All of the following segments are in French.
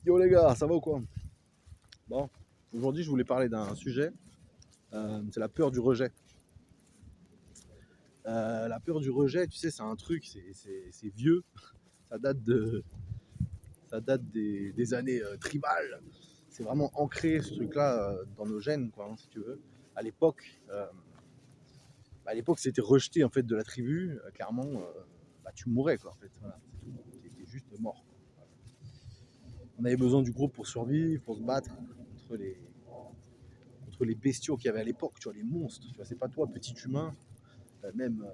Yo les gars, ça va ou quoi? Bon, aujourd'hui je voulais parler d'un sujet, c'est la peur du rejet. La peur du rejet, tu sais, c'est un truc, c'est vieux, ça date, ça date des années tribales. C'est vraiment ancré ce truc-là dans nos gènes, quoi, hein, si tu veux. À l'époque, à l'époque c'était rejeté en fait de la tribu, clairement, bah, tu mourais quoi en fait, voilà, c'est tout. T'étais juste mort. On avait besoin du groupe pour survivre, pour se battre contre les bestiaux qu'il y avait à l'époque, tu vois, les monstres. Tu vois, c'est pas toi, petit humain, même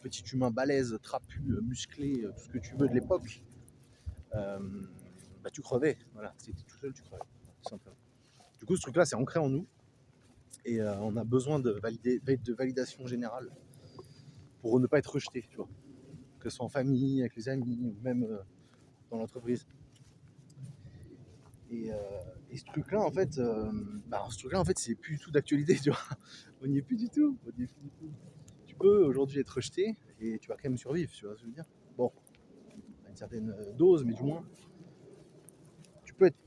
petit humain balèze, trapu, musclé, tout ce que tu veux de l'époque, euh, bah, tu crevais. Voilà, si t'étais tout seul, tu crevais, tout simplement. Du coup, ce truc-là, c'est ancré en nous et on a besoin de validation générale pour ne pas être rejeté, tu vois, que ce soit en famille, avec les amis ou même dans l'entreprise. Et, euh, et ce truc-là, en fait, c'est plus du tout d'actualité, tu vois. On n'y est plus du tout. On n'y est plus du tout. Tu peux aujourd'hui être rejeté et tu vas quand même survivre, tu vois ce que je veux dire. Bon, à une certaine dose, mais du moins, tu peux être.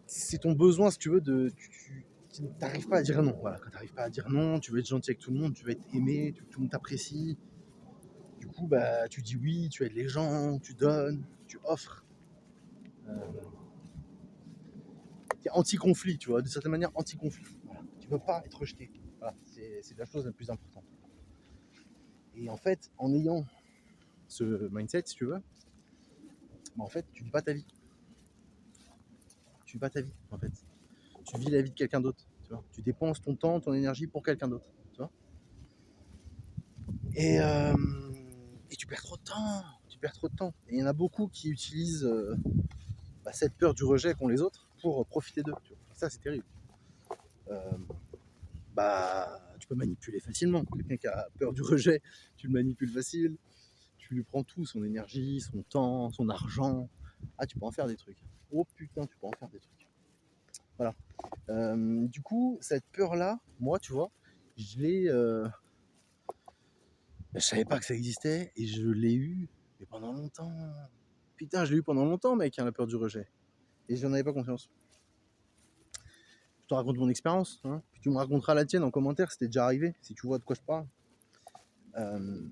C'est ton besoin, si tu veux, tu n'arrives pas à dire non. Voilà, quand tu n'arrives pas à dire non, tu veux être gentil avec tout le monde, tu veux être aimé, tout le monde t'apprécie. Du coup, bah, tu dis oui, tu aides les gens, tu donnes, tu offres. Euh, tu es anti-conflit, tu vois, de certaine manière anti-conflit. Voilà. Tu ne veux pas être rejeté. Voilà, c'est la chose la plus importante. Et en fait, en ayant ce mindset, si tu veux, bah, en fait, tu vis pas ta vie. Tu vis pas ta vie, en fait. Tu vis la vie de quelqu'un d'autre. Tu vois, tu dépenses ton temps, ton énergie pour quelqu'un d'autre. Tu vois. Et, euh, et tu perds trop de temps. Tu perds trop de temps. Et il y en a beaucoup qui utilisent bah, cette peur du rejet qu'ont les autres pour profiter d'eux. Ça, c'est terrible. Euh, Bah, tu peux manipuler facilement. Quelqu'un qui a peur du rejet, tu le manipules facile. Tu lui prends tout, son énergie, son temps, son argent. Ah, tu peux en faire des trucs. Oh putain, tu peux en faire des trucs. Voilà. Du coup, cette peur-là, moi, tu vois, je l'ai. Je savais pas que ça existait et je l'ai eu mais pendant longtemps. Putain, je l'ai eu pendant longtemps, mec, hein, la peur du rejet. Et j'en avais pas confiance. Je te raconte mon expérience, hein. Puis tu me raconteras la tienne en commentaire si t'es déjà arrivé, si tu vois de quoi je parle. Euh,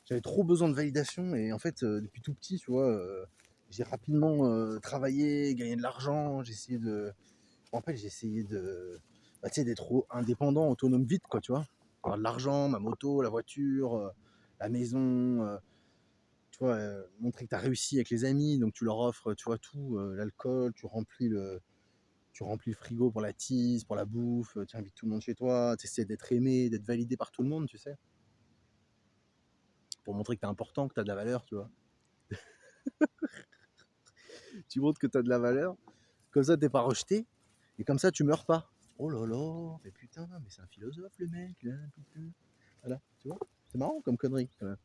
J'avais trop besoin de validation et en fait, depuis tout petit, tu vois, j'ai rapidement travaillé, gagné de l'argent, j'ai essayé de. Je me rappelle, j'ai essayé de. Bah, tu sais, d'être indépendant, autonome vite, quoi, tu vois. Avoir de l'argent, ma moto, la voiture, la maison, tu vois, montrer que tu as réussi avec les amis, donc tu leur offres, tu vois, tout, l'alcool, tu remplis le frigo pour la tease, pour la bouffe, tu invites tout le monde chez toi, tu essaies d'être aimé, d'être validé par tout le monde, tu sais, pour montrer que tu es important, que tu as de la valeur, tu vois. Tu montres que tu as de la valeur, comme ça t'es pas rejeté, et comme ça tu meurs pas. Oh là là, mais putain, mais c'est un philosophe le mec, là, putain. Voilà, tu vois, c'est marrant comme connerie quand même.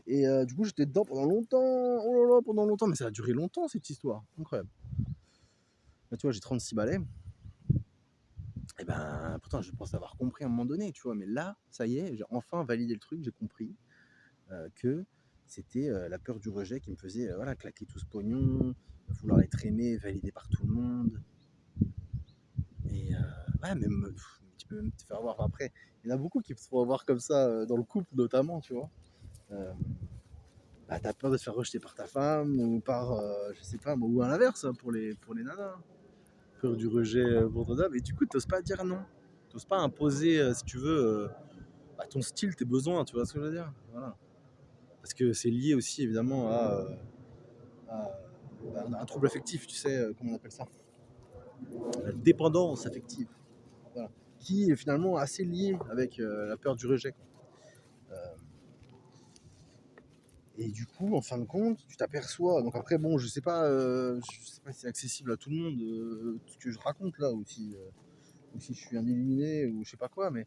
Et du coup j'étais dedans pendant longtemps, oh là là, pendant longtemps, mais ça a duré longtemps cette histoire, incroyable. Là tu vois, j'ai 36 balais, et ben pourtant je pense avoir compris à un moment donné, tu vois, mais là, ça y est, j'ai enfin validé le truc, j'ai compris que c'était la peur du rejet qui me faisait voilà, claquer tout ce pognon, vouloir être aimé, validé par tout le monde. Et ouais, même, tu peux même te faire avoir après. Il y en a beaucoup qui se font avoir comme ça, dans le couple notamment, tu vois. Euh, Bah, t'as peur de te faire rejeter par ta femme ou par, je sais pas, ou à l'inverse hein, pour les nanas. Peur du rejet pour ton homme. Et du coup, t'oses pas dire non. T'oses pas imposer, si tu veux, bah, ton style, tes besoins, tu vois ce que je veux dire. Voilà. Parce que c'est lié aussi évidemment à, bah, un trouble affectif, tu sais, comment on appelle ça, la dépendance affective. Voilà. Qui est finalement assez lié avec la peur du rejet. Et du coup, en fin de compte, tu t'aperçois. Donc après, bon, je sais pas si c'est accessible à tout le monde ce que je raconte là, ou si je suis un illuminé ou je sais pas quoi, mais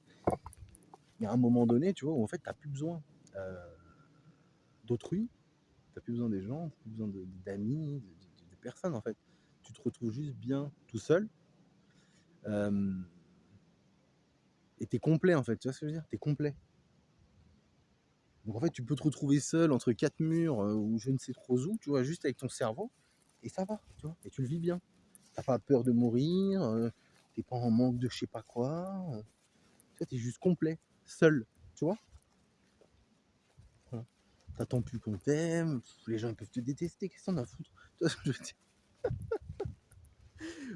il y a un moment donné, tu vois, où en fait, t'as plus besoin euh, d'autrui, t'as plus besoin des gens, t'as plus besoin d'amis, de personnes en fait. Tu te retrouves juste bien tout seul euh, et t'es complet en fait. Tu vois ce que je veux dire? T'es complet. Donc en fait, tu peux te retrouver seul entre quatre murs ou je ne sais trop où, tu vois, juste avec ton cerveau. et ça va, tu vois, et tu le vis bien. T'as pas peur de mourir, t'es pas en manque de je sais pas quoi, tu vois, t'es juste complet, seul, tu vois. Voilà. T'attends plus qu'on t'aime, les gens ils peuvent te détester, qu'est-ce qu'on a à foutre? Tu vois ce que je veux dire.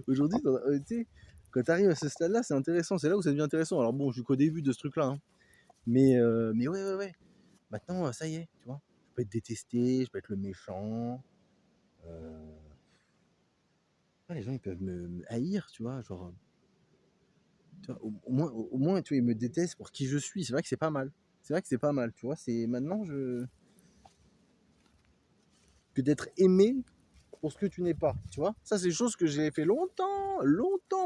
Aujourd'hui, tu sais, quand t'arrives à ce stade-là, c'est intéressant, c'est là où ça devient intéressant. Alors bon, je suis qu'au début de ce truc-là, hein. Mais ouais. Maintenant, ça y est, tu vois. Je peux être détesté, je peux être le méchant. Euh, ouais, les gens, ils peuvent me haïr, tu vois. Genre, tu vois, au moins, tu vois, ils me détestent pour qui je suis. C'est vrai que c'est pas mal. C'est vrai que c'est pas mal, tu vois. C'est maintenant que d'être aimé pour ce que tu n'es pas, tu vois. Ça, c'est des choses que j'ai fait longtemps,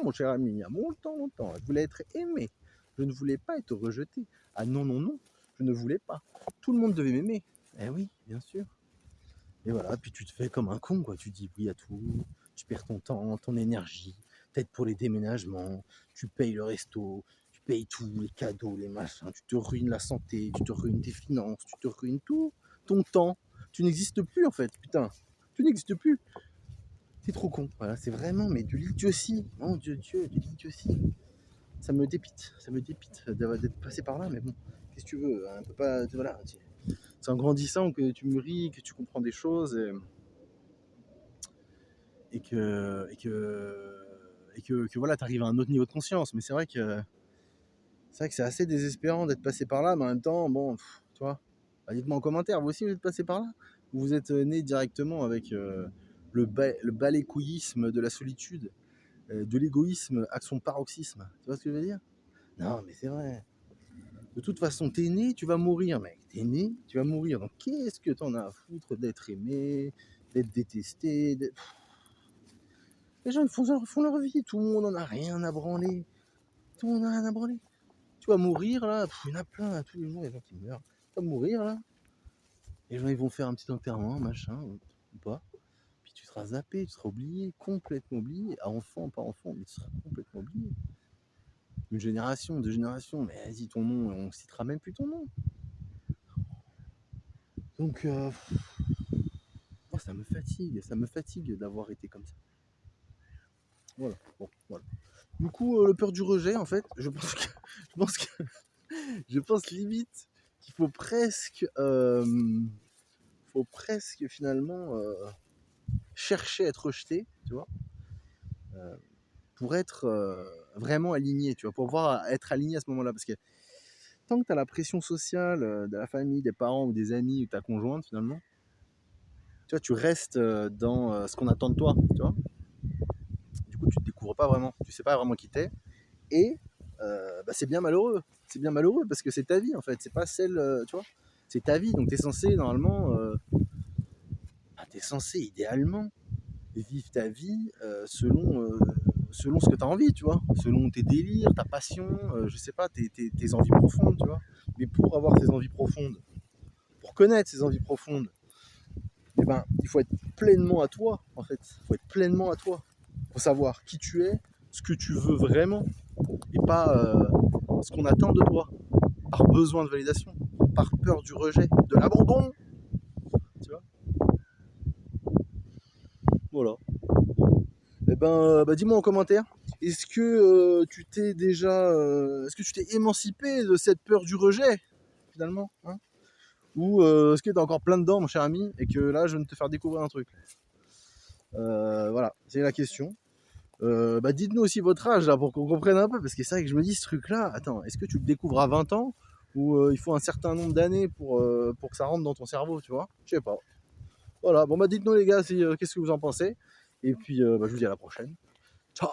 mon cher ami. Il y a longtemps. Je voulais être aimé. Je ne voulais pas être rejeté. Ah non. Je ne voulais pas. Tout le monde devait m'aimer. Eh oui, bien sûr. Et voilà, puis tu te fais comme un con, quoi. Tu dis oui à tout, tu perds ton temps, ton énergie, t'aides pour les déménagements, tu payes le resto, tu payes tout, les cadeaux, les machins, tu te ruines la santé, tu te ruines tes finances, tu te ruines tout, ton temps. Tu n'existes plus en fait, putain. Tu n'existes plus. T'es trop con. Voilà, c'est vraiment, mais de l'idiotie. Mon Dieu, de l'idiotie. Ça me dépite d'être passé par là, mais bon, qu'est-ce que tu veux, hein, on peut pas, voilà. C'est en grandissant que tu mûris, que tu comprends des choses. Et que voilà, tu arrives à un autre niveau de conscience. Mais c'est vrai que c'est assez désespérant d'être passé par là, mais en même temps, bon, tu vois, bah, dites-moi en commentaire, vous aussi vous êtes passé par là? Ou vous êtes né directement avec le balécouillisme de la solitude, de l'égoïsme à son paroxysme? Tu vois ce que je veux dire? Non, mais c'est vrai. De toute façon, t'es né, tu vas mourir, mec. T'es né, tu vas mourir. Donc qu'est-ce que t'en as à foutre d'être aimé, d'être détesté, les gens, ils font leur vie. Tout le monde en a rien à branler. Tout le monde en a rien à branler. Tu vas mourir, là. Il y en a plein, tous les jours, il y a des gens qui meurent. Tu vas mourir, là. Les gens, ils vont faire un petit enterrement, machin, ou pas. Puis tu seras zappé, tu seras oublié, complètement oublié. Enfant, pas enfant, mais tu seras complètement oublié. Une génération, deux générations, mais vas-y, ton nom, on citera même plus ton nom. Donc, moi, ça me fatigue d'avoir été comme ça. Voilà, bon, voilà. Du coup, le peur du rejet, en fait, je pense que je pense limite qu'il faut presque finalement chercher à être rejeté, tu vois, euh, pour être vraiment aligné, tu vois, pour pouvoir être aligné à ce moment-là. Parce que tant que tu as la pression sociale de la famille, des parents ou des amis ou ta conjointe, finalement, tu vois, tu restes dans ce qu'on attend de toi, tu vois. Du coup, tu te découvres pas vraiment, tu sais pas vraiment qui t'es. Et bah, c'est bien malheureux. C'est bien malheureux parce que c'est ta vie en fait, c'est pas celle, tu vois, c'est ta vie. Donc tu es censé normalement, tu es censé idéalement vivre ta vie selon ce que tu as envie, tu vois, selon tes délires, ta passion, je sais pas, tes envies profondes, tu vois. Mais pour avoir ces envies profondes, pour connaître ces envies profondes, eh ben, il faut être pleinement à toi en fait. Il faut être pleinement à toi. Il faut savoir qui tu es, ce que tu veux vraiment et pas ce qu'on attend de toi. Par besoin de validation, par peur du rejet, de l'abandon. Tu vois. Voilà. Eh ben, bah, dis-moi en commentaire, est-ce que est-ce que tu t'es émancipé de cette peur du rejet, finalement, hein, ou est-ce que t'es encore plein dedans, mon cher ami, et que là, je viens de te faire découvrir un truc. Voilà, c'est la question. Bah, dites-nous aussi votre âge, là, pour qu'on comprenne un peu, parce que c'est vrai que je me dis, ce truc-là, attends, est-ce que tu le découvres à 20 ans, ou il faut un certain nombre d'années pour que ça rentre dans ton cerveau, tu vois? Je sais pas. Voilà, bon bah dites-nous les gars, qu'est-ce que vous en pensez, et puis bah, je vous dis à la prochaine. Ciao.